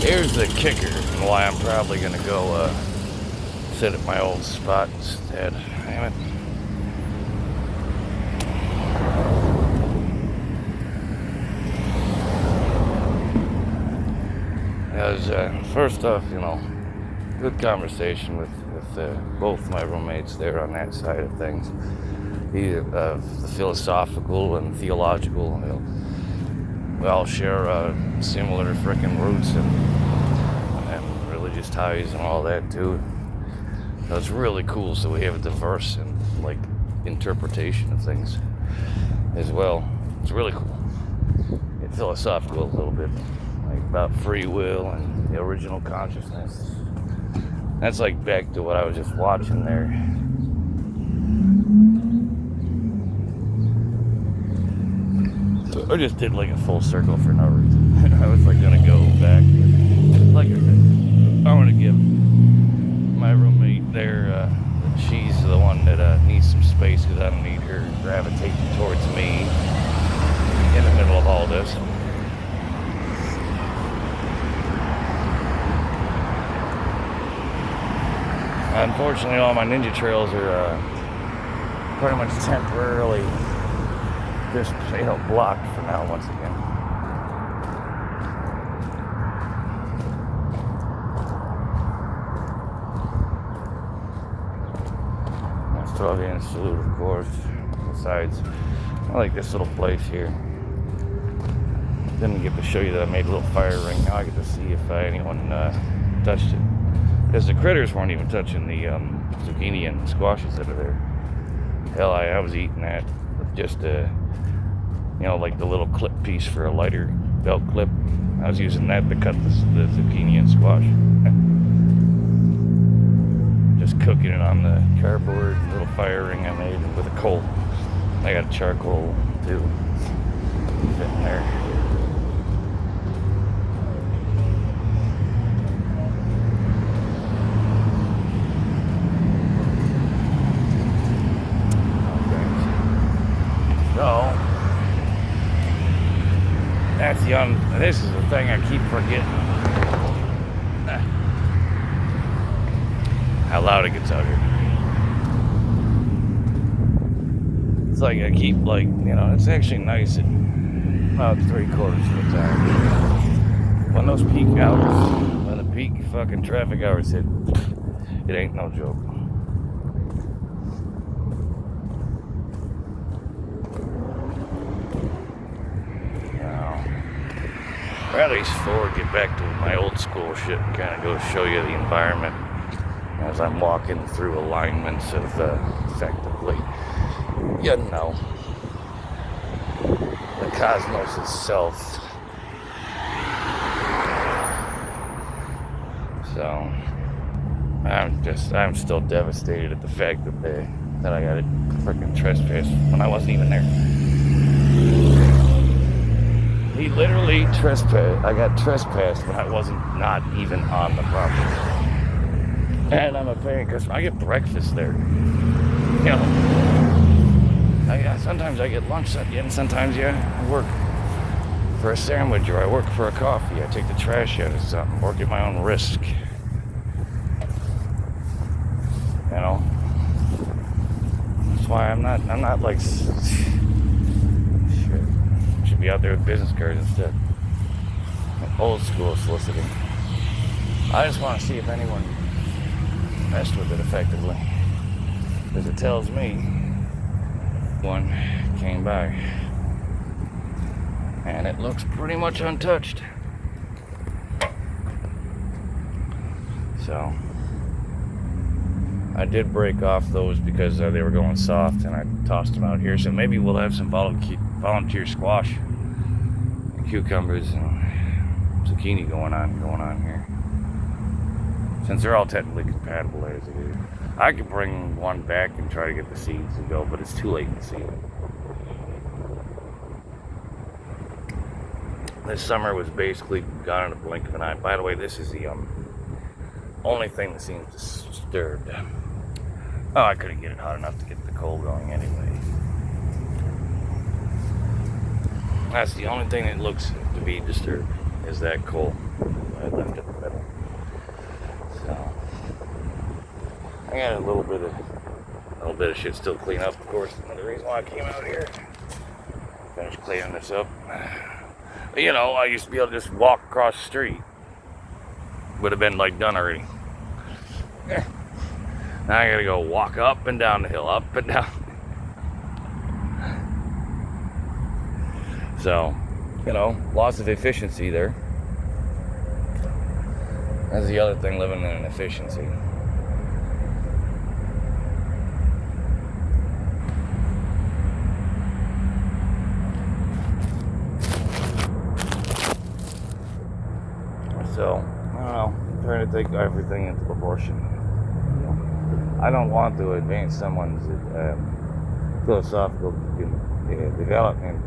Here's the kicker and why I'm probably gonna go sit at my old spot instead. Damn it. Because first off, good conversation with both my roommates there on that side of things. The philosophical and theological, we all share similar frickin' roots and religious ties and all that too. So it's really cool. So we have a diverse and interpretation of things as well. It's really cool. It's philosophical a little bit, about free will and the original consciousness. That's back to what I was just watching there. I just did a full circle for no reason. I was gonna go back. Like I said, I want to give my roommate there, she's the one that needs some space because I don't need her gravitating towards me in the middle of all this. Unfortunately, all my ninja trails are pretty much temporarily just blocked for now once again. Australian salute, of course. Besides, I like this little place here. Didn't get to show you that I made a little fire ring. Now I get to see if anyone touched it. Because the critters weren't even touching the zucchini and squashes that are there. Hell, I was eating that with just the little clip piece for a lighter belt clip. I was using that to cut the zucchini and squash. Just cooking it on the cardboard little fire ring I made with a coal. I got charcoal too, sitting there. So, this is the thing I keep forgetting. How loud it gets out here. It's I keep it's actually nice at about 3/4 of the time. When those peak hours, when the peak fucking traffic hours hit, it ain't no joke. Or at least get back to my old school shit and kind of go show you the environment as I'm walking through alignments of effectively, the cosmos itself. So I'm still devastated at the fact that I got it freaking trespassed when I wasn't even there. He literally trespassed. I got trespassed when I wasn't not even on the property. And I'm a paying customer. I get breakfast there. Sometimes I get lunch, and sometimes I work for a sandwich or I work for a coffee. I take the trash out or something. Work at my own risk. That's why I'm not should be out there with business cards instead. Old school soliciting. I just want to see if anyone messed with it effectively. Because it tells me one came by. And it looks pretty much untouched. So I did break off those because they were going soft and I tossed them out here. So maybe we'll have some volunteer squash and cucumbers and zucchini going on here. Since they're all technically compatible as it is. I could bring one back and try to get the seeds to go, but it's too late to seed. This summer was basically gone in a blink of an eye. By the way, this is the only thing that seems disturbed. Oh, I couldn't get it hot enough to get the coal going anyway. That's the only thing that looks to be disturbed, is that coal. I left it I got a little bit of shit still clean up, of course. Another reason why I came out here. Finish cleaning this up. But, you know, I used to be able to just walk across the street. Would have been like done already. Now I gotta go walk up and down the hill, up and down. So, you know, loss of efficiency there. That's the other thing, living in inefficiency. So, I don't know, I'm trying to take everything into proportion. I don't want to advance someone's philosophical development.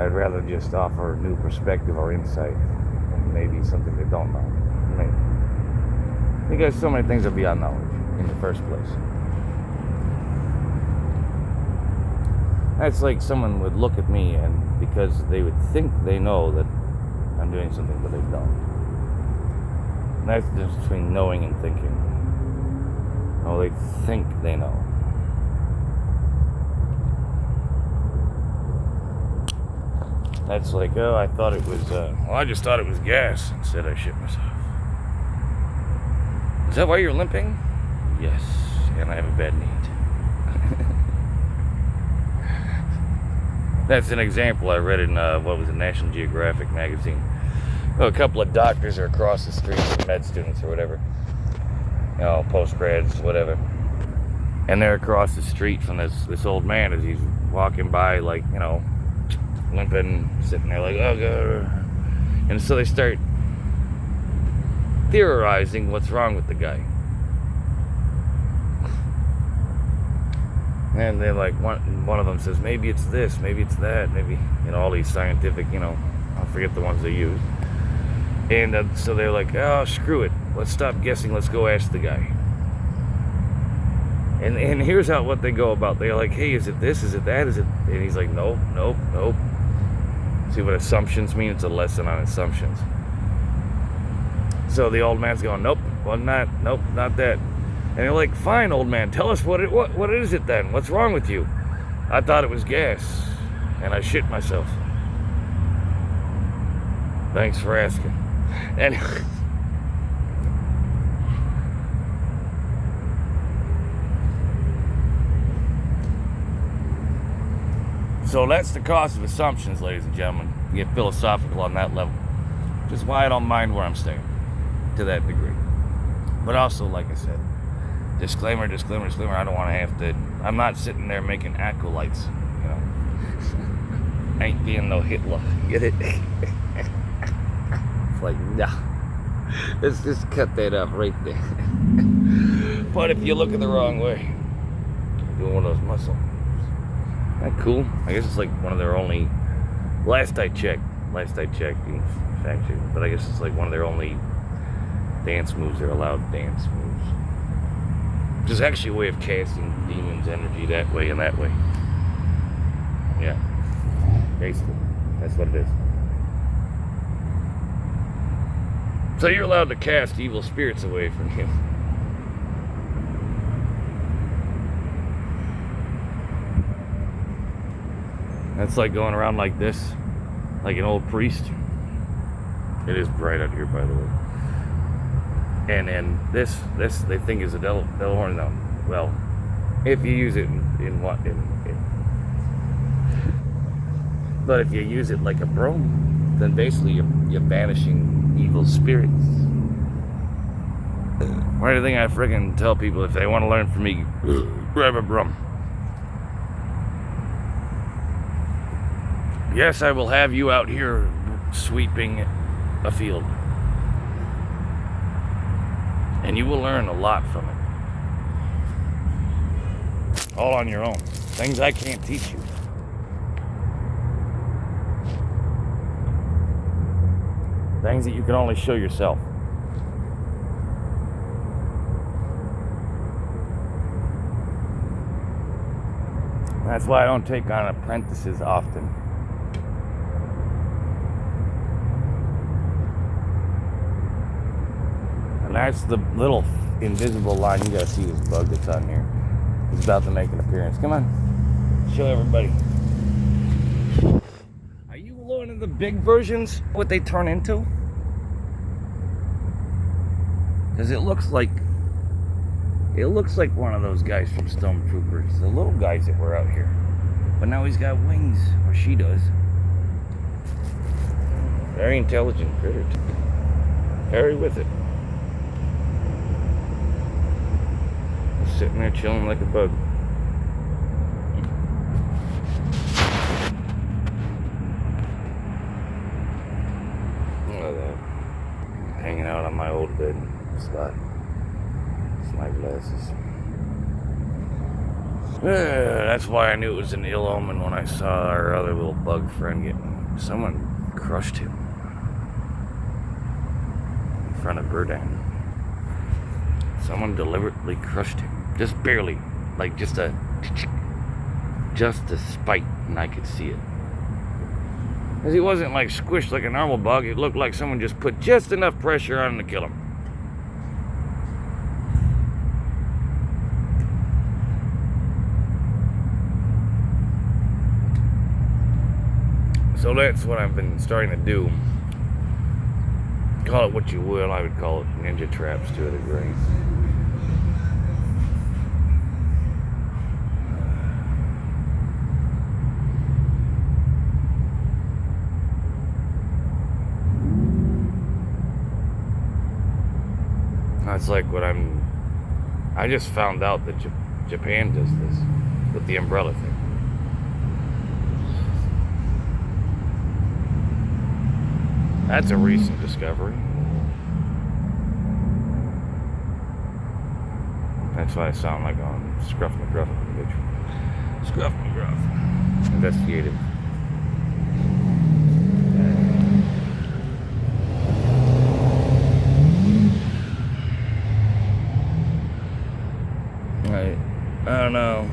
I'd rather just offer a new perspective or insight, and maybe something they don't know. Maybe. Because so many things are beyond knowledge in the first place. That's like someone would look at me, and because they would think they know that I'm doing something, but they don't. And that's the difference between knowing and thinking. Oh, they think they know. That's like, oh, I thought it was, I just thought it was gas. Instead, I shit myself. Is that why you're limping? Yes, and I have a bad knee. That's an example I read in, what was it, National Geographic magazine. Oh, a couple of doctors are across the street, med students or whatever. You know, post-grads, whatever. And they're across the street from this old man as he's walking by, like, you know, limping, sitting there like, oh, God. And so they start theorizing what's wrong with the guy. And they're like, one of them says, maybe it's this, maybe it's that, maybe, you know, all these scientific, you know, I forget the ones they use. And so they're like, oh, screw it. Let's stop guessing. Let's go ask the guy. And here's what they go about. They're like, hey, is it this? Is it that? Is it? And he's like, nope. See what assumptions mean? It's a lesson on assumptions. So the old man's going, nope, not that. And they're like, fine, old man, tell us what is it then? What's wrong with you? I thought it was gas, and I shit myself. Thanks for asking. Anyway. So that's the cost of assumptions, ladies and gentlemen. You get philosophical on that level. Just why I don't mind where I'm staying, to that degree. But also, like I said, disclaimer, I don't want to have to, I'm not sitting there making acolytes, you know. I ain't being no Hitler, get it? It's like, nah. Let's just cut that off right there. But if you look at the wrong way, doing one of those muscle. Isn't that cool? I guess it's like one of their only, last I checked, in fact, but I guess it's like one of their only dance moves, they're allowed dance moves. Which is actually a way of casting demons' energy that way and that way. Yeah. Basically. That's what it is. So you're allowed to cast evil spirits away from you. That's like going around like this, like an old priest. It is bright out here, by the way. And this they think is a devil horn. No, well, if you use it in but if you use it like a broom, then basically you're banishing evil spirits. Why do you think I friggin' tell people if they want to learn from me, grab a broom? Yes, I will have you out here sweeping a field. And you will learn a lot from it. All on your own. Things I can't teach you. Things that you can only show yourself. That's why I don't take on apprentices often. And that's the little invisible line. You gotta see this bug that's on here. He's about to make an appearance. Come on, show everybody. Are you one of the big versions? What they turn into? Because it looks like one of those guys from Stormtroopers, the little guys that were out here. But now he's got wings, or she does. Very intelligent critter. Very with it. Just sitting there chilling like a bug. Look at that. Hanging out on my old bed spot. It's my glasses. That's why I knew it was an ill omen when I saw our other little bug friend getting... Someone crushed him. In front of Burdan. Someone deliberately crushed him. Just barely. Like just a spite, and I could see it. Because he wasn't like squished like a normal bug. It looked like someone just put just enough pressure on him to kill him. So that's what I've been starting to do. Call it what you will, I would call it ninja traps to a degree. That's like what I just found out that Japan does this with the umbrella thing. That's a recent discovery. That's why I sound like on Scruff McGruff. Scruff McGruff. Investigative. I don't know.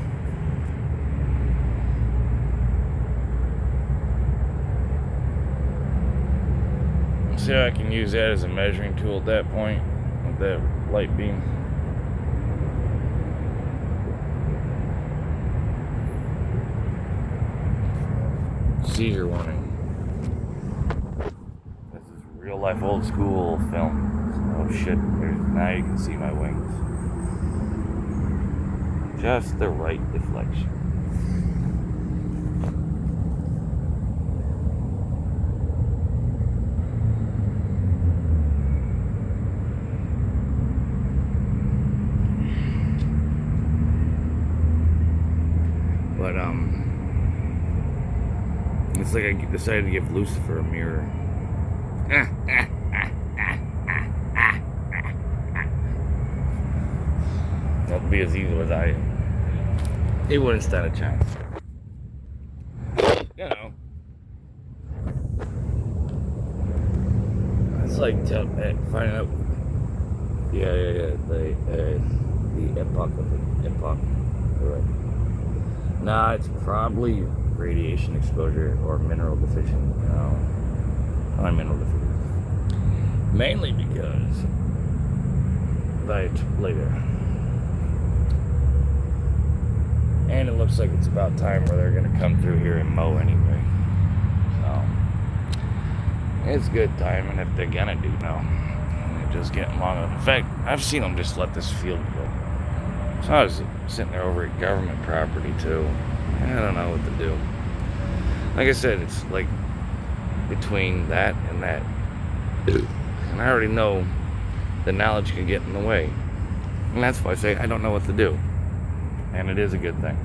See how I can use that as a measuring tool at that point with that light beam. Seizure warning. This is real life old school film. Oh shit, now you can see my wings. Just the right deflection. But it's like I decided to give Lucifer a mirror. Don't be as evil as I am. He wouldn't stand a chance. You know. It's like finding out. Yeah. The epoch of it. Epoch. Right. Nah, it's probably radiation exposure or mineral deficient. No. I'm mineral deficient. Mainly because later. And it looks like it's about time where they're going to come through here and mow anyway. So, it's good time, and if they're going to do no, they're just getting long. In fact, I've seen them just let this field go. So I was sitting there over at government property, too. I don't know what to do. Like I said, it's like between that and that. And I already know the knowledge can get in the way. And that's why I say I don't know what to do. And it is a good thing.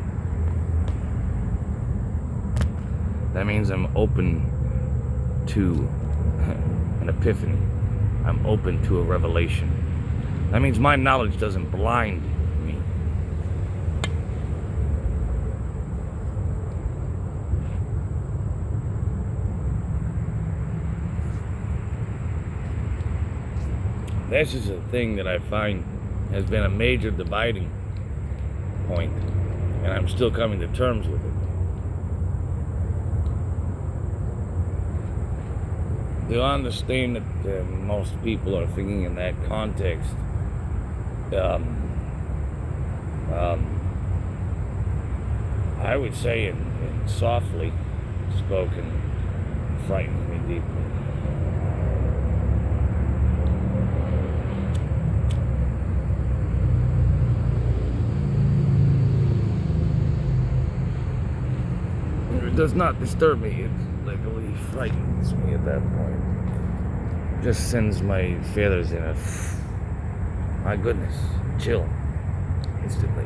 That means I'm open to an epiphany. I'm open to a revelation. That means my knowledge doesn't blind me. That's just a thing that I find has been a major dividing point, and I'm still coming to terms with it. To understand that most people are thinking in that context I would say in softly spoken frightens me deeply. It does not disturb me. It literally frightens me at that point. Just sends my feathers in a... My goodness, chill instantly.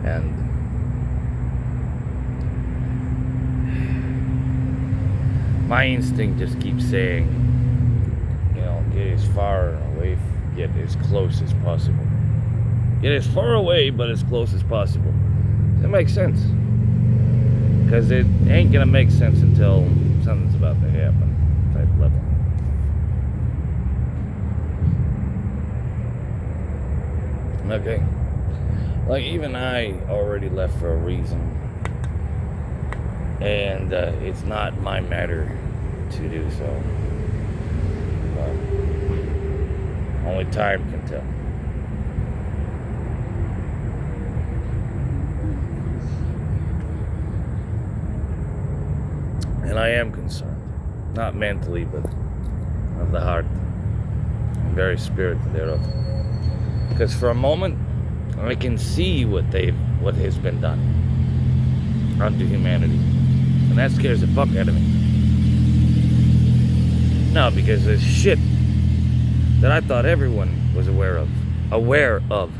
And my instinct just keeps saying, you know, get as far away, get as close as possible. Get as far away, but as close as possible. That makes sense. Because it ain't gonna make sense until something's about to happen, type level. Okay. Like, even I already left for a reason. And it's not my matter to do so. Only time can tell. And I am concerned. Not mentally, but of the heart. And very spirit thereof. Because for a moment, I can see what has been done unto humanity. And that scares the fuck out of me. No, because there's shit that I thought everyone was aware of. Aware of.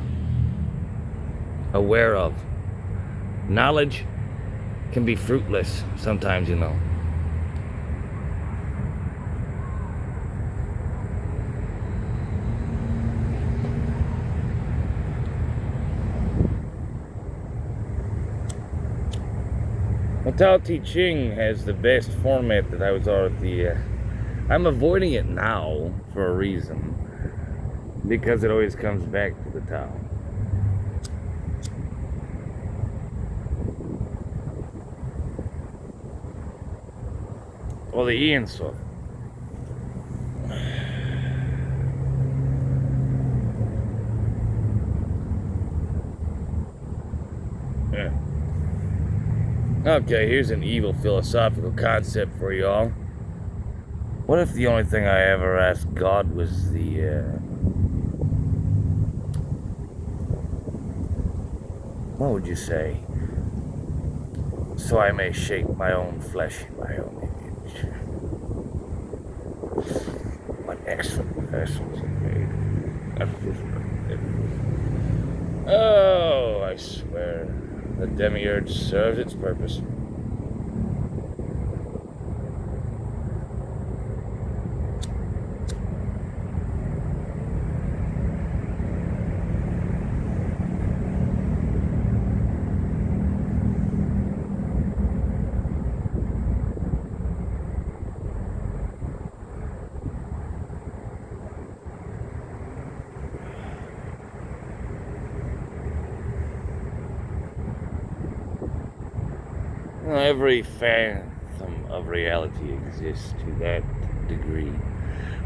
Knowledge can be fruitless sometimes, you know. Tao Te Ching has the best format that I was already... I'm avoiding it now for a reason. Because it always comes back to the Tao. Well, the Ian stuff. Yeah. Okay, here's an evil philosophical concept for y'all. What if the only thing I ever asked God was what would you say? So I may shape my own flesh in my own image. What excellent vessels he made. Oh, I swear. The demiurge serves its purpose. Every phantom of reality exists to that degree.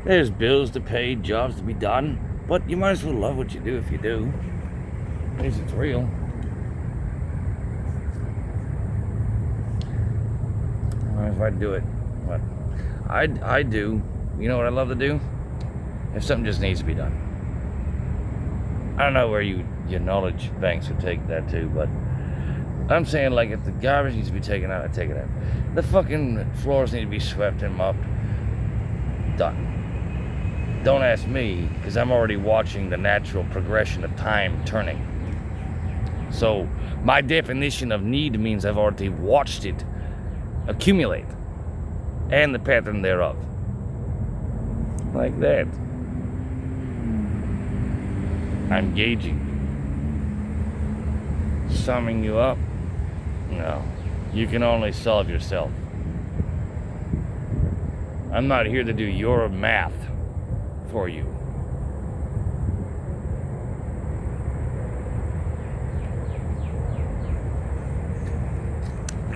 There's bills to pay, jobs to be done, but you might as well love what you do if you do. At least it's real. If I do it, what? I do. You know what I love to do? If something just needs to be done. I don't know where your knowledge banks would take that to, but I'm saying, like, if the garbage needs to be taken out, I take it out. The fucking floors need to be swept and mopped. Done. Don't ask me, because I'm already watching the natural progression of time turning. So, my definition of need means I've already watched it accumulate. And the pattern thereof. Like that. I'm gauging. Summing you up? No. You can only solve yourself. I'm not here to do your math for you.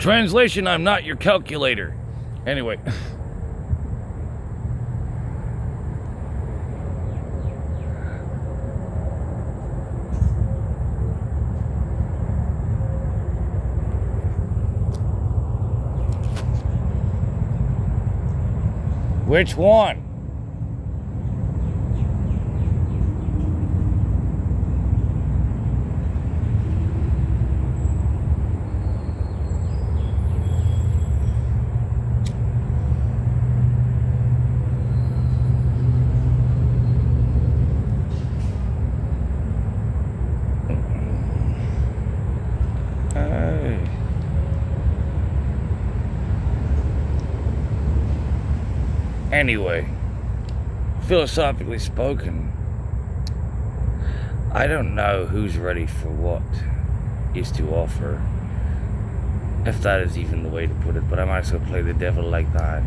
Translation, I'm not your calculator. Anyway. Which one? Anyway, philosophically spoken, I don't know who's ready for what is to offer, if that is even the way to put it, but I might as well play the devil like that.